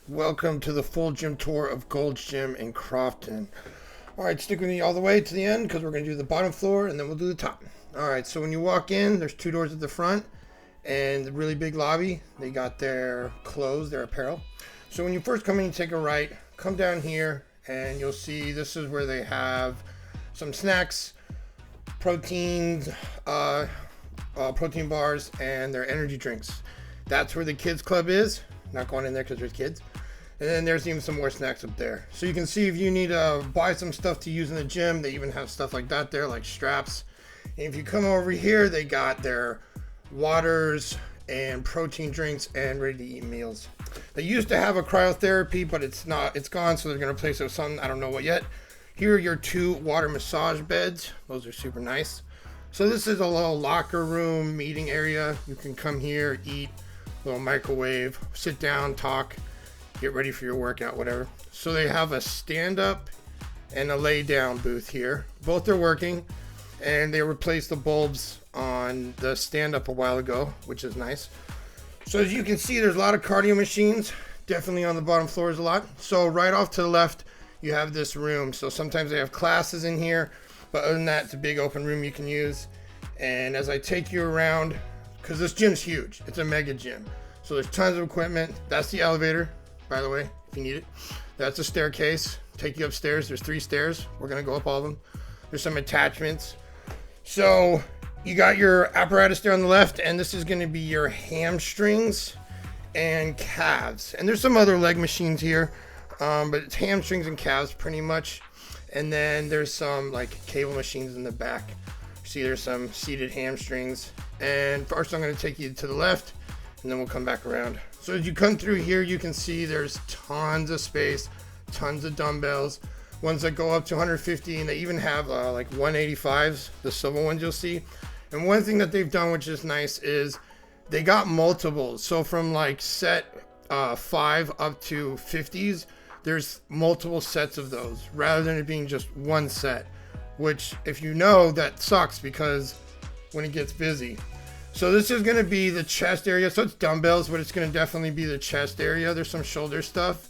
Welcome to the full gym tour of Gold's Gym in Crofton. Alright, stick with me all the way to the end because we're going to do the bottom floor and then we'll do the top. Alright, so when you walk in, there's two doors at the front and the really big lobby. They got their clothes, their apparel. So when you first come in, you take a right, come down here, and you'll see this is where they have some snacks, proteins, protein bars, and their energy drinks. That's where the kids club is. Not going in there because there's kids. And then there's even some more snacks up there. So you can see if you need to buy some stuff to use in the gym, they even have stuff like that there, like straps. And if you come over here, they got their waters and protein drinks and ready to eat meals. They used to have a cryotherapy, but it's gone, so they're going to replace it with something, I don't know what yet. Here are your two water massage beds. Those are super nice. So this is a little locker room meeting area. You can come here, eat, little microwave, sit down, talk, get ready for your workout, whatever. So they have a stand up and a lay down booth here. Both are working, and they replaced the bulbs on the stand up a while ago, which is nice. So as you can see, there's a lot of cardio machines, definitely on the bottom floors a lot. So right off to the left, you have this room. So sometimes they have classes in here, but other than that, it's a big open room you can use. And as I take you around, because this gym's huge, it's a mega gym. So there's tons of equipment. That's the elevator, by the way, if you need it. That's a staircase, take you upstairs. There's 3 stairs. We're gonna go up all of them. There's some attachments. So you got your apparatus there on the left, and this is gonna be your hamstrings and calves. And there's some other leg machines here, but it's hamstrings and calves pretty much. And then there's some like cable machines in the back. See, there's some seated hamstrings. And first I'm going to take you to the left, and then we'll come back around. So as you come through here, you can see there's tons of space, tons of dumbbells, ones that go up to 150, and they even have like 185s, the silver ones you'll see. And one thing that they've done, which is nice, is they got multiples. So from like set 5 up to 50s, there's multiple sets of those rather than it being just one set, which if you know, that sucks because when it gets busy. So this is going to be the chest area. So it's dumbbells, but it's going to definitely be the chest area. There's some shoulder stuff.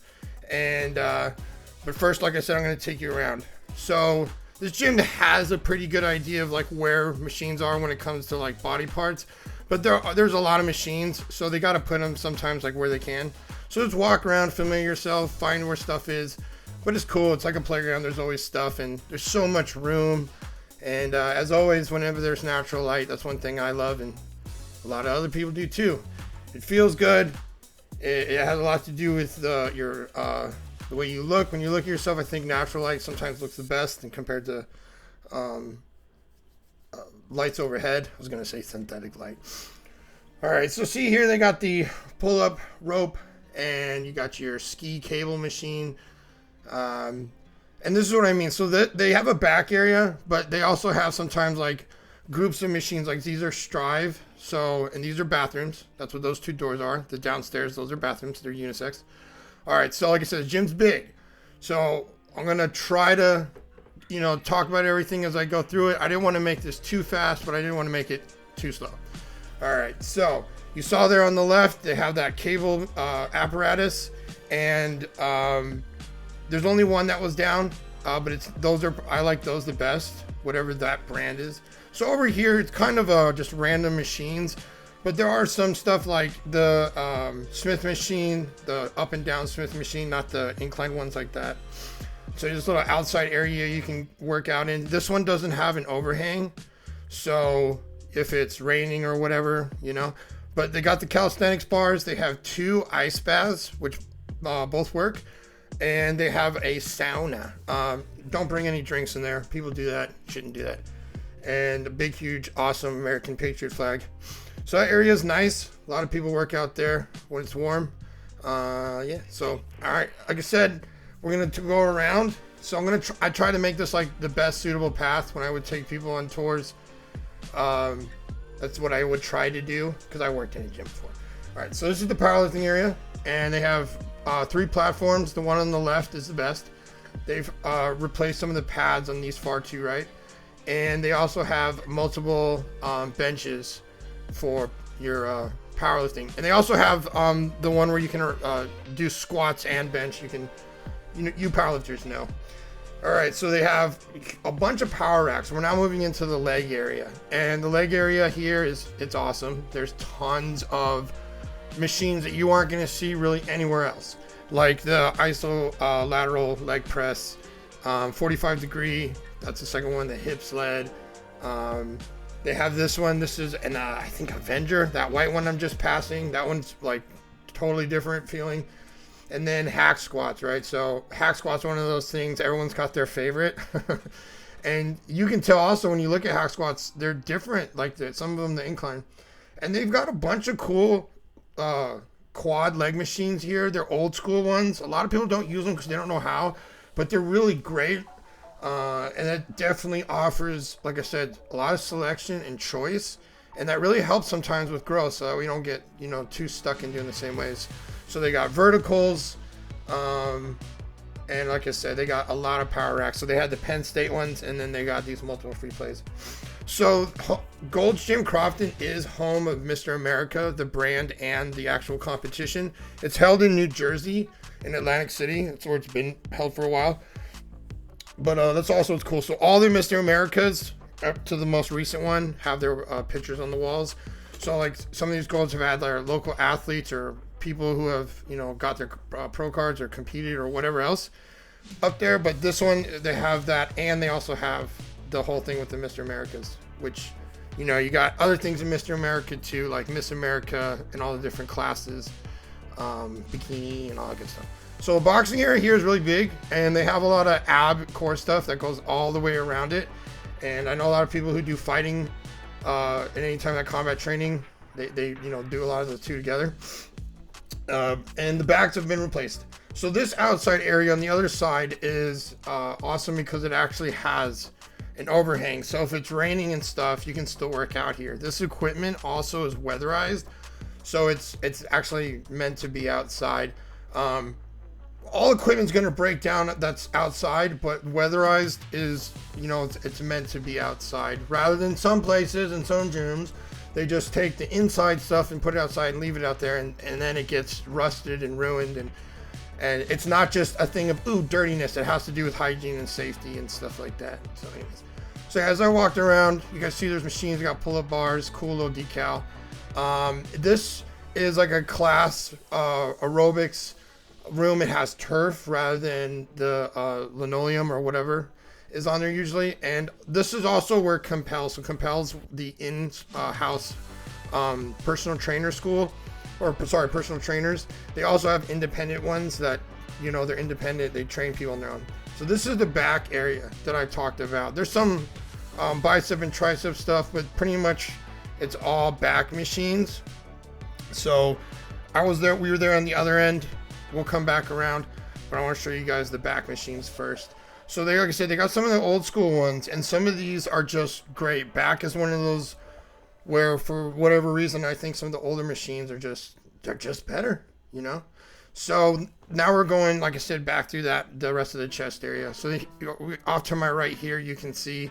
And, but first, like I said, I'm going to take you around. So this gym has a pretty good idea of like where machines are when it comes to like body parts, but there's a lot of machines. So they got to put them sometimes like where they can. So just walk around, familiar yourself, find where stuff is, but it's cool. It's like a playground. There's always stuff and there's so much room. And as always, whenever there's natural light, that's one thing I love, and a lot of other people do too. It feels good. It has a lot to do with the way you look. When you look at yourself, I think natural light sometimes looks the best, and compared to lights overhead. I was going to say synthetic light. All right, so see here, they got the pull-up rope, and you got your ski cable machine. And this is what I mean. So they have a back area, but they also have sometimes like groups of machines. Like these are Strive. So, and these are bathrooms. That's what those 2 doors are. The downstairs, those are bathrooms. They're unisex. All right. So like I said, the gym's big. So I'm going to try to, talk about everything as I go through it. I didn't want to make this too fast, but I didn't want to make it too slow. All right. So you saw there on the left, they have that cable apparatus, and there's only one that was down, but I like those the best, whatever that brand is. So over here, it's kind of just random machines, but there are some stuff like the Smith machine, the up and down Smith machine, not the incline ones like that. So there's a little outside area you can work out in. This one doesn't have an overhang, so if it's raining or whatever, but they got the calisthenics bars. They have 2 ice baths, which both work. And they have a sauna. Don't bring any drinks in there. People do that. Shouldn't do that. And a big, huge, awesome American Patriot flag. So that area is nice. A lot of people work out there when it's warm. Yeah. So, all right. Like I said, we're going to go around. So I try to make this like the best suitable path when I would take people on tours. That's what I would try to do because I worked in a gym before. All right. So this is the powerlifting area, and they have 3 platforms. The one on the left is the best. They've replaced some of the pads on these far to right, and they also have multiple benches for your powerlifting. And they also have the one where you can do squats and bench. You powerlifters know. All right, so they have a bunch of power racks. We're now moving into the leg area, and the leg area here it's awesome. There's tons of machines that you aren't going to see really anywhere else, like the iso lateral leg press, 45 degree. That's the second one. The hip sled. They have this one. This is an I think Avenger. That white one I'm just passing. That one's like totally different feeling. And then hack squats, right? So hack squats are one of those things, everyone's got their favorite. And you can tell also when you look at hack squats, they're different, like some of them the incline. And they've got a bunch of cool quad leg machines here. They're old school ones. A lot of people don't use them because they don't know how, but they're really great. And it definitely offers, like I said, a lot of selection and choice. And that really helps sometimes with growth, so we don't get, too stuck in doing the same ways. So they got verticals, and like I said, they got a lot of power racks. So they had the Penn State ones, and then they got these multiple free plays. So Gold's Gym Crofton is home of Mr. America, the brand and the actual competition. It's held in New Jersey, in Atlantic City. That's where it's been held for a while. But that's also what's cool. So all the Mr. Americas, up to the most recent one, have their pictures on the walls. So like some of these golds have had their local athletes or people who have got their pro cards or competed or whatever else up there. But this one, they have that, and they also have the whole thing with the Mr. Americas, which you got other things in Mr. America too, like Miss America and all the different classes, bikini and all that good stuff. So the boxing area here is really big, and they have a lot of ab core stuff that goes all the way around it. And I know a lot of people who do fighting and anytime that combat training, they do a lot of the two together. And the backs have been replaced. So this outside area on the other side is awesome because it actually has an overhang. So if it's raining and stuff, you can still work out here. This equipment also is weatherized, so it's actually meant to be outside. All equipment's going to break down that's outside, but weatherized is, it's meant to be outside. Rather than some places and some gyms, they just take the inside stuff and put it outside and leave it out there, and then it gets rusted and ruined. And it's not just a thing of, dirtiness. It has to do with hygiene and safety and stuff like that. So anyways. So as I walked around, you guys see there's machines. We got pull-up bars, cool little decal. This is like a class aerobics room. It has turf rather than the linoleum or whatever is on there usually. And this is also where Compel, so Compel's the in-house personal trainer school, or sorry, personal trainers. They also have independent ones that, they're independent, they train people on their own. So this is the back area that I talked about. There's some bicep and tricep stuff, but pretty much it's all back machines. So we were there on the other end. We'll come back around, but I want to show you guys the back machines first. So like I said, they got some of the old school ones, and some of these are just great. Back is one of those where, for whatever reason, I think some of the older machines are just better, So now we're going, like I said, back through the rest of the chest area. So off to my right here, you can see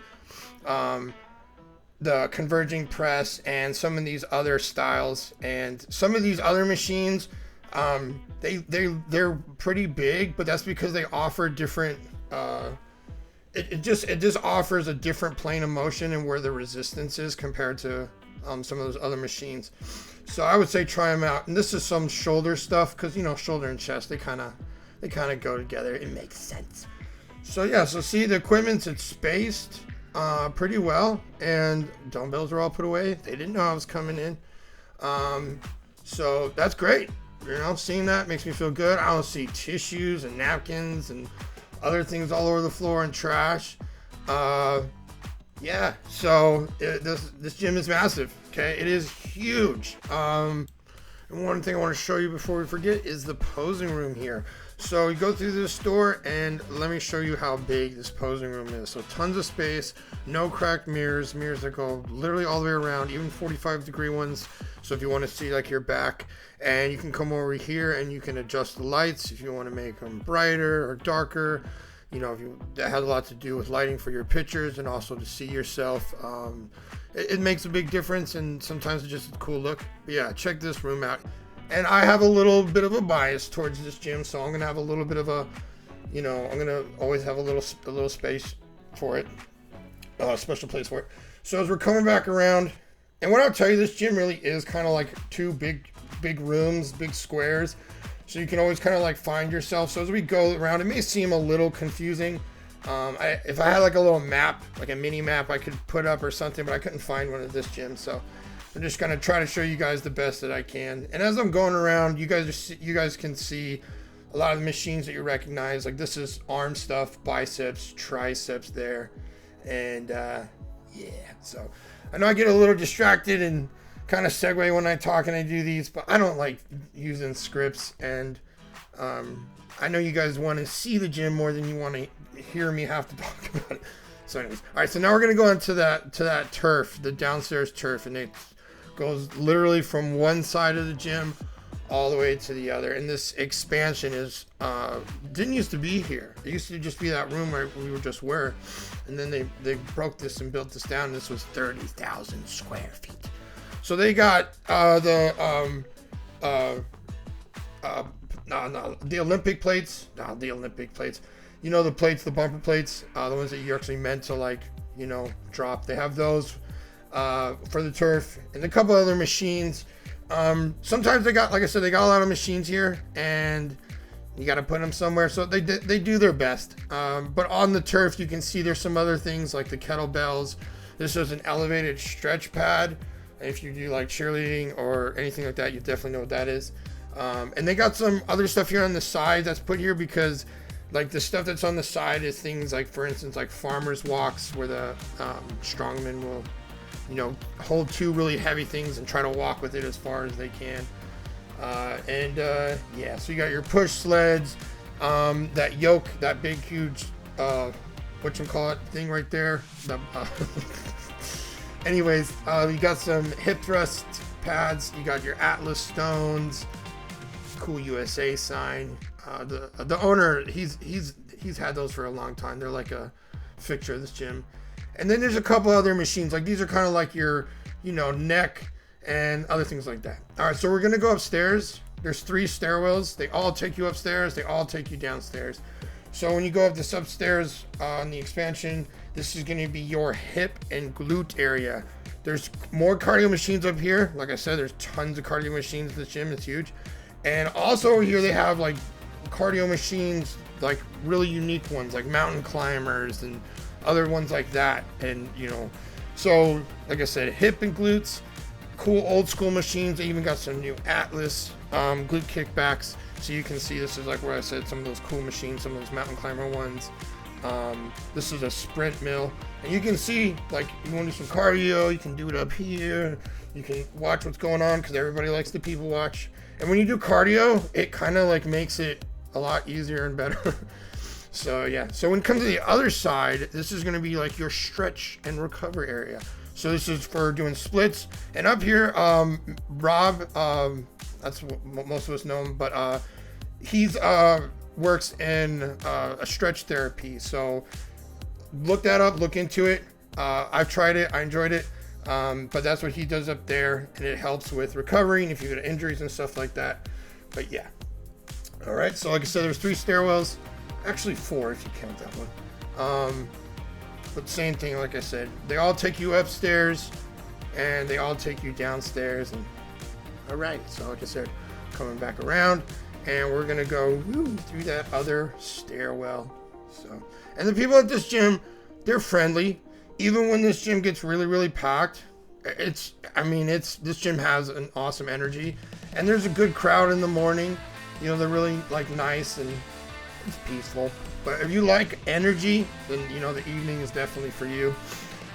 the converging press and some of these other styles, and some of these other machines. They're pretty big, but that's because they offer different. It just offers a different plane of motion and where the resistance is compared to some of those other machines. So I would say try them out. And this is some shoulder stuff because shoulder and chest they kind of go together. It makes sense. So yeah, so see the equipment, it's spaced pretty well, and dumbbells are all put away. They didn't know I was coming in. So that's great. Seeing that makes me feel good. I don't see tissues and napkins and other things all over the floor and trash. Yeah, so this gym is massive. Okay, it is huge. And one thing I want to show you before we forget is the posing room here. So you go through this door, and let me show you how big this posing room is. So tons of space, no cracked mirrors that go literally all the way around, even 45-degree ones. So if you want to see like your back, and you can come over here and you can adjust the lights if you want to make them brighter or darker. you know, that has a lot to do with lighting for your pictures and also to see yourself. It makes a big difference, and sometimes it's just a cool look. But yeah, check this room out. And I have a little bit of a bias towards this gym, so I'm gonna have a little bit of a, you know, I'm gonna always have a little space for it, a special place for it. So as we're coming back around, and what I'll tell you, this gym really is kind of like two big rooms, big squares. So you can always kind of like find yourself. So as we go around, it may seem a little confusing. If I had like a little map, like a mini map I could put up or something, but I couldn't find one at this gym. So I'm just gonna try to show you guys the best that I can. And as I'm going around, you guys can see a lot of the machines that you recognize. Like this is arm stuff, biceps, triceps there. And yeah, so I know I get a little distracted and kind of segue when I talk and I do these, but I don't like using scripts, and I know you guys want to see the gym more than you want to hear me have to talk about it. So anyways, all right, so now we're gonna go into that turf, the downstairs turf, and it goes literally from one side of the gym all the way to the other. And this expansion is didn't used to be here. It used to just be that room where we just were, and then they broke this and built this down. This was 30,000 square feet. So they got the Olympic plates. No, the Olympic plates. You know, the plates, the bumper plates, the ones that you're actually meant to, like, you know, drop. They have those for the turf, and a couple other machines. Sometimes they got, like I said, they got a lot of machines here, and you got to put them somewhere. So they do their best. But on the turf, you can see there's some other things like the kettlebells. This is an elevated stretch pad. If you do like cheerleading or anything like that, you definitely know what that is. And they got some other stuff here on the side that's put here because like the stuff that's on the side is things like, for instance, like farmers walks, where the strongmen will, you know, hold two really heavy things and try to walk with it as far as they can. Yeah, so you got your push sleds, that yoke, that big huge whatchamacallit thing right there. Anyways, you got some hip thrust pads. You got your Atlas stones, cool USA sign. The owner, he's had those for a long time. They're like a fixture of this gym. And then there's a couple other machines. Like these are kind of like your, you know, neck and other things like that. All right, so we're gonna go upstairs. There's 3 stairwells. They all take you upstairs. They all take you downstairs. So when you go up this upstairs on the expansion, this is going to be your hip and glute area. There's more cardio machines up here. Like I said, there's tons of cardio machines in this gym. It's huge. And also over here, they have like cardio machines, like really unique ones, like mountain climbers and other ones like that. And, you know, so like I said, hip and glutes, cool old school machines. They even got some new Atlas glute kickbacks. So you can see this is like where I said some of those cool machines, some of those mountain climber ones. This is a sprint mill, and you can see, like, you want to do some cardio, you can do it up here. You can watch what's going on because everybody likes to people watch. And when you do cardio, it kind of like makes it a lot easier and better. So yeah, so when it comes to the other side, this is going to be like your stretch and recover area. So this is for doing splits. And up here, Rob, that's what most of us know him, but he's works in a stretch therapy. So look that up, look into it. I've tried it, I enjoyed it, but that's what he does up there, and it helps with recovery and if you get injuries and stuff like that. But yeah, all right, so like I said, there's 3 stairwells, actually 4 if you count that one. But same thing, like I said, they all take you upstairs and they all take you downstairs. And all right, so like I said, coming back around, and we're gonna go through that other stairwell. So, and the people at this gym, they're friendly. Even when this gym gets really, really packed, this gym has an awesome energy, and there's a good crowd in the morning. You know, they're really like nice and it's peaceful. But if you like energy, then you know the evening is definitely for you.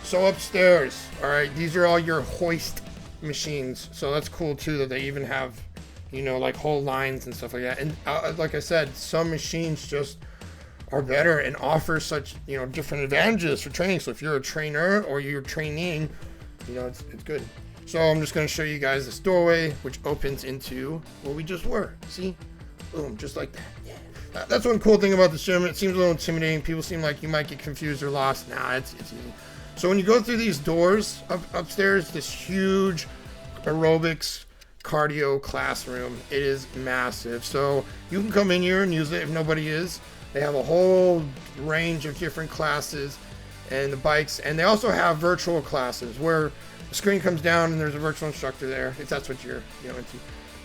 So upstairs, all right, these are all your hoist machines. So that's cool too that they even have, you know, like whole lines and stuff like that. And like I said, some machines just are better and offer such, you know, different advantages for training. So if you're a trainer or you're training, you know, it's good. So I'm just going to show you guys this doorway, which opens into where we just were. See? Boom, just like that. Yeah. That's one cool thing about the gym. It seems a little intimidating. People seem like you might get confused or lost. Nah, it's easy. So when you go through these doors upstairs, this huge aerobics cardio classroom, it is massive. So you can come in here and use it if nobody is. They have a whole range of different classes and the bikes, and they also have virtual classes where the screen comes down and there's a virtual instructor there if that's what you're into.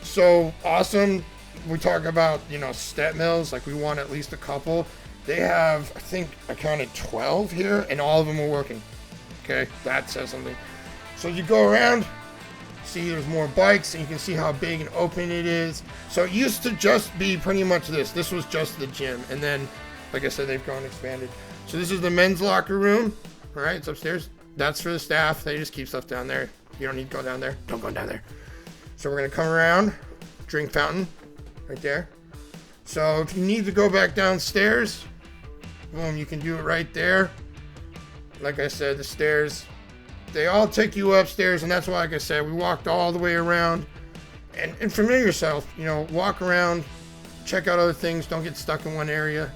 So awesome. We talk about step mills, like we want at least a couple. They have, I think I counted 12 here, and all of them are working. Okay, that says something. So you go around, see there's more bikes, and you can see how big and open it is. So it used to just be pretty much this. This was just the gym, and then, like I said, they've gone and expanded. So this is the men's locker room. All right, it's upstairs. That's for the staff. They just keep stuff down there. You don't need to go down there. Don't go down there. So we're gonna come around, drink fountain, right there. So if you need to go back downstairs, boom, you can do it right there. Like I said, the stairs, they all take you upstairs, and that's why, like I said, we walked all the way around. And familiar yourself, walk around, check out other things, don't get stuck in one area,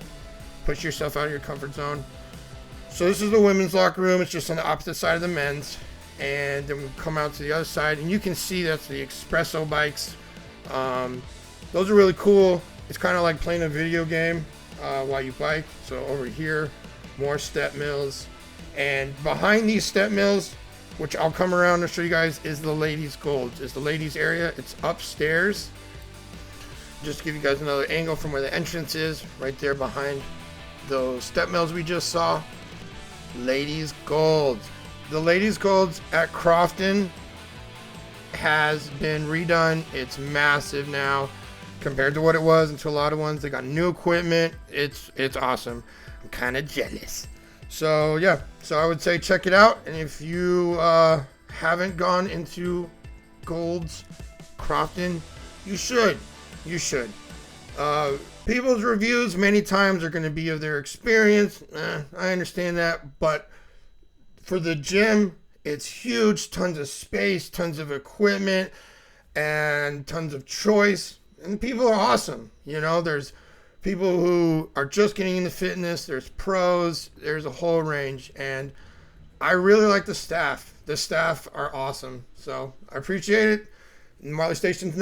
push yourself out of your comfort zone. So this is the women's locker room. It's just on the opposite side of the men's. And then we come out to the other side, and you can see that's the espresso bikes. Those are really cool. It's kind of like playing a video game while you bike. So over here, more step mills. And behind these step mills, which I'll come around and show you guys, is the ladies' gold. It's the ladies' area. It's upstairs. Just to give you guys another angle from where the entrance is, right there behind those step mills we just saw. Ladies' gold. The ladies' golds at Crofton has been redone. It's massive now compared to what it was into a lot of ones. They got new equipment. It's awesome. I'm kind of jealous. So yeah, so I would say check it out. And if you haven't gone into Gold's Crofton, you should. People's reviews many times are going to be of their experience. I understand that, but for the gym, it's huge, tons of space, tons of equipment, and tons of choice. And people are awesome. There's people who are just getting into fitness. There's pros. There's a whole range. And I really like the staff. The staff are awesome. So I appreciate it. Marley Station's